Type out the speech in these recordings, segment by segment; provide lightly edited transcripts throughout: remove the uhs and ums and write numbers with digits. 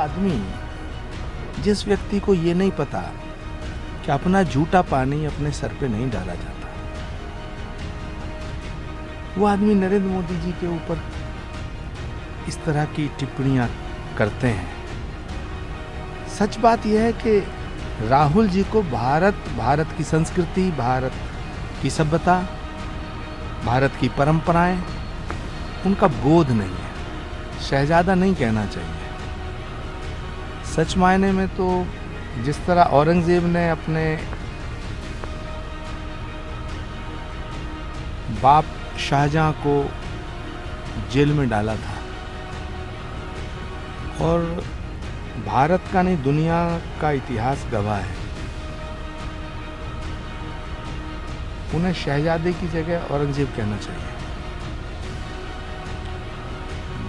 आदमी, जिस व्यक्ति को ये नहीं पता कि अपना झूठा पानी अपने सर पे नहीं डाला जाता, वो आदमी नरेंद्र मोदी जी के ऊपर इस तरह की टिप्पणियां करते हैं। सच बात यह है कि राहुल जी को भारत की संस्कृति, भारत की सभ्यता, भारत की परंपराएं, उनका बोध नहीं है। शहजादा नहीं कहना चाहिए। सच मायने में तो जिस तरह औरंगजेब ने अपने बाप शाहजहां को जेल में डाला था, और भारत का नहीं दुनिया का इतिहास गवाह है, उन्हें शहजादे की जगह औरंगजेब कहना चाहिए।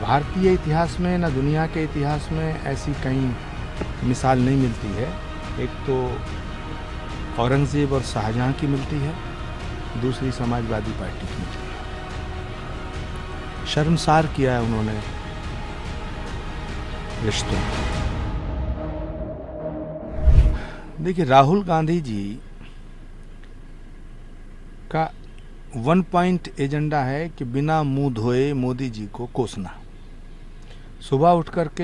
भारतीय इतिहास में न दुनिया के इतिहास में ऐसी कहीं मिसाल नहीं मिलती है। एक तो औरंगजेब और शाहजहां की मिलती है, दूसरी समाजवादी पार्टी की मिलती है। शर्मसार किया है उन्होंने रिश्तों। देखिए, राहुल गांधी जी का 1 पॉइंट एजेंडा है कि बिना मुंह धोए मोदी जी को कोसना। सुबह उठ करके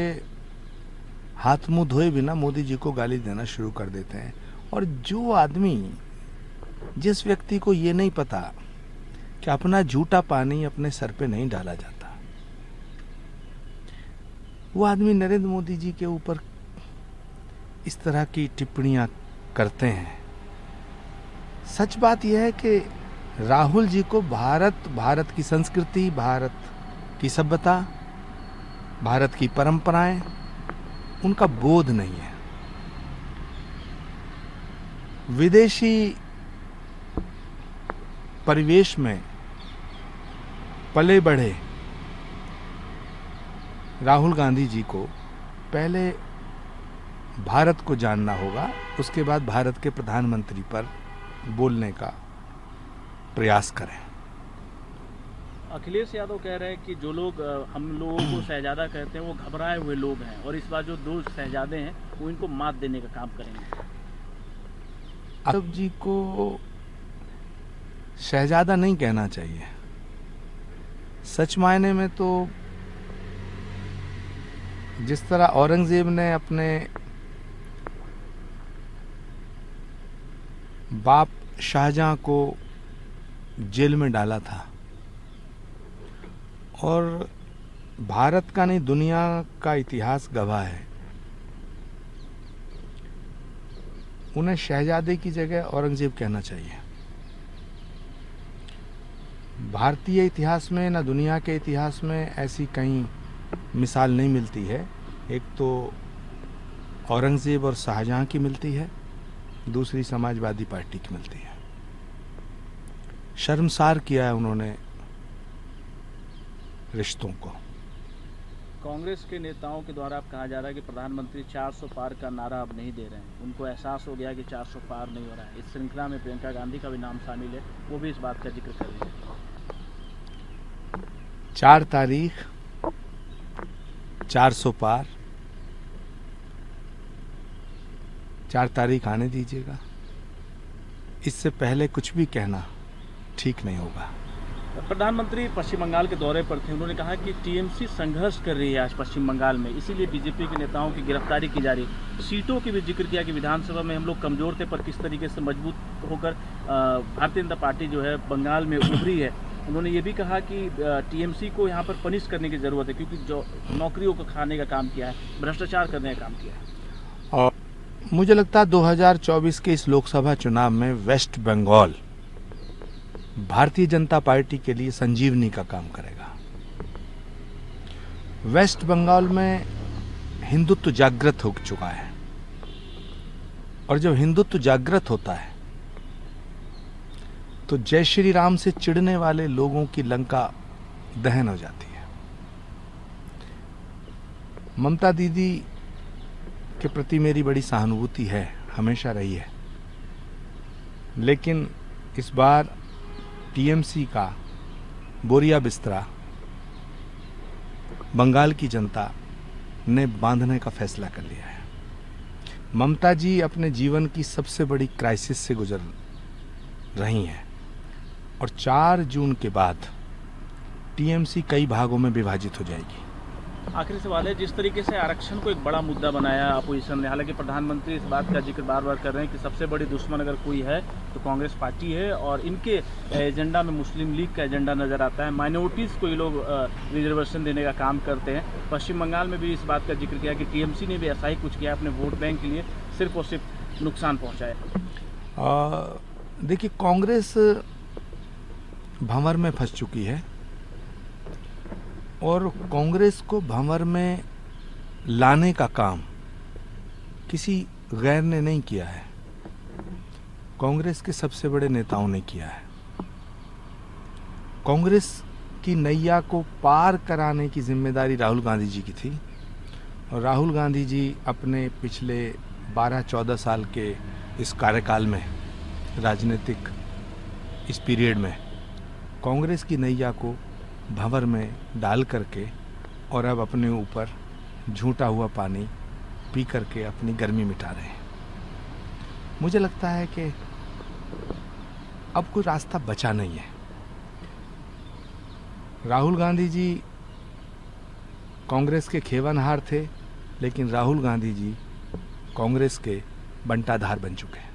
हाथ मुंह धोए बिना मोदी जी को गाली देना शुरू कर देते हैं। और जो आदमी, जिस व्यक्ति को ये नहीं पता कि अपना झूठा पानी अपने सर पे नहीं डाला जाता, वो आदमी नरेंद्र मोदी जी के ऊपर इस तरह की टिप्पणियां करते हैं। सच बात यह है कि राहुल जी को भारत की संस्कृति, भारत की सभ्यता, भारत की परंपराएं, उनका बोध नहीं है। विदेशी परिवेश में पले बढ़े राहुल गांधी जी को पहले भारत को जानना होगा, उसके बाद भारत के प्रधानमंत्री पर बोलने का प्रयास करें। अखिलेश यादव कह रहे हैं कि जो लोग हम लोगों को शहजादा कहते हैं वो घबराए हुए लोग हैं, और इस बार जो 2 शहजादे हैं वो इनको मात देने का काम करेंगे। यादव जी को शहजादा नहीं कहना चाहिए। सच मायने में तो जिस तरह औरंगजेब ने अपने बाप शाहजहां को जेल में डाला था, और भारत का नहीं दुनिया का इतिहास गवाह है, उन्हें शहजादे की जगह औरंगजेब कहना चाहिए। भारतीय इतिहास में न दुनिया के इतिहास में ऐसी कहीं मिसाल नहीं मिलती है। एक तो औरंगजेब और शाहजहां की मिलती है, दूसरी समाजवादी पार्टी की मिलती है। शर्मसार किया है उन्होंने रिश्तों को। कांग्रेस के नेताओं के द्वारा अब कहा जा रहा है कि प्रधानमंत्री 400 पार का नारा अब नहीं दे रहे हैं। उनको एहसास हो गया कि 400 पार नहीं हो रहा है। इस श्रृंखला में प्रियंका गांधी का भी नाम शामिल है, वो भी इस बात का जिक्र कर रही है। 4 तारीख 400 पार, 4 तारीख आने दीजिएगा। इससे पहले कुछ भी कहना ठीक नहीं होगा। प्रधानमंत्री पश्चिम बंगाल के दौरे पर थे। उन्होंने कहा कि टीएमसी संघर्ष कर रही है आज पश्चिम बंगाल में, इसीलिए बीजेपी के नेताओं की गिरफ्तारी की जा रही है। सीटों की भी जिक्र किया कि विधानसभा में हम लोग कमजोर थे, पर किस तरीके से मजबूत होकर भारतीय जनता पार्टी जो है बंगाल में उभरी है। उन्होंने ये भी कहा कि टीएमसी को यहाँ पर पनिश करने की ज़रूरत है, क्योंकि जो नौकरियों को खाने का काम किया है, भ्रष्टाचार करने का काम किया है। और मुझे लगता है 2024 के इस लोकसभा चुनाव में वेस्ट बंगाल भारतीय जनता पार्टी के लिए संजीवनी का काम करेगा। वेस्ट बंगाल में हिंदुत्व जागृत हो चुका है, और जब हिंदुत्व जागृत होता है तो जय श्री राम से चिढ़ने वाले लोगों की लंका दहन हो जाती है। ममता दीदी के प्रति मेरी बड़ी सहानुभूति है, हमेशा रही है, लेकिन इस बार टीएमसी का बोरिया बिस्तरा बंगाल की जनता ने बांधने का फैसला कर लिया है। ममता जी अपने जीवन की सबसे बड़ी क्राइसिस से गुजर रही हैं और 4 जून के बाद टीएमसी कई भागों में विभाजित हो जाएगी। आखिरी सवाल है, जिस तरीके से आरक्षण को एक बड़ा मुद्दा बनाया अपोजिशन ने, हालांकि प्रधानमंत्री इस बात का जिक्र बार बार कर रहे हैं कि सबसे बड़ी दुश्मन अगर कोई है तो कांग्रेस पार्टी है और इनके एजेंडा में मुस्लिम लीग का एजेंडा नज़र आता है, माइनॉरिटीज़ को ये लोग रिजर्वेशन देने का काम करते हैं। पश्चिम बंगाल में भी इस बात का जिक्र किया कि टीएमसी ने भी ऐसा ही कुछ किया, अपने वोट बैंक के लिए सिर्फ और सिर्फ नुकसान पहुँचाया। देखिए, कांग्रेस भंवर में फंस चुकी है और कांग्रेस को भंवर में लाने का काम किसी गैर ने नहीं किया है, कांग्रेस के सबसे बड़े नेताओं ने किया है। कांग्रेस की नैया को पार कराने की जिम्मेदारी राहुल गांधी जी की थी और राहुल गांधी जी अपने पिछले 12-14 साल के इस कार्यकाल में, राजनीतिक इस पीरियड में, कांग्रेस की नैया को भंवर में डाल करके और अब अपने ऊपर झूठा हुआ पानी पी करके अपनी गर्मी मिटा रहे हैं। मुझे लगता है कि अब कोई रास्ता बचा नहीं है। राहुल गांधी जी कांग्रेस के खेवनहार थे, लेकिन राहुल गांधी जी कांग्रेस के बंटाधार बन चुके हैं।